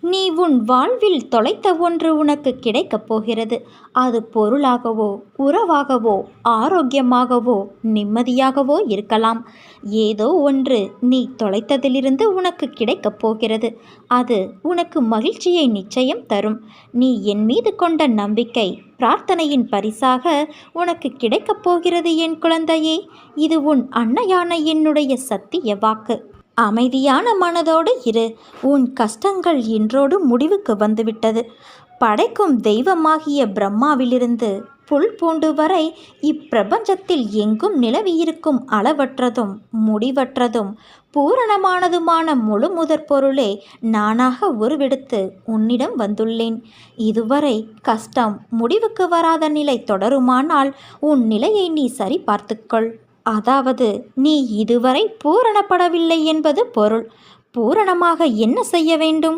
நீ உன் வாழ்வில் தொலைத்த ஒன்று உனக்கு கிடைக்கப் போகிறது. அது பொருளாகவோ, உறவாகவோ, ஆரோக்கியமாகவோ, நிம்மதியாகவோ இருக்கலாம். ஏதோ ஒன்று நீ தொலைத்ததிலிருந்து உனக்கு கிடைக்கப் போகிறது. அது உனக்கு மகிழ்ச்சியை நிச்சயம் தரும். நீ என் மீது கொண்ட நம்பிக்கை, பிரார்த்தனையின் பரிசாக உனக்கு கிடைக்கப் போகிறது என் குழந்தையே. இது உன் அன்னையான என்னுடைய சத்திய வாக்கு. அமைதியான மனதோடு இரு. உன் கஷ்டங்கள் இன்றோடு முடிவுக்கு வந்துவிட்டது. படைக்கும் தெய்வமாகிய பிரம்மாவிலிருந்து புல் பூண்டு வரை இப்பிரபஞ்சத்தில் எங்கும் நிலவியிருக்கும் அளவற்றதும் முடிவற்றதும் பூரணமானதுமான முழு முதற் பொருளே நானாக உருவெடுத்து உன்னிடம் வந்துள்ளேன். இதுவரை கஷ்டம் முடிவுக்கு வராத நிலை தொடருமானால் உன் நிலையை நீ சரி பார்த்துக்கொள். அதாவது நீ இதுவரை பூரணப்படவில்லை என்பது பொருள். பூரணமாக என்ன செய்ய வேண்டும்?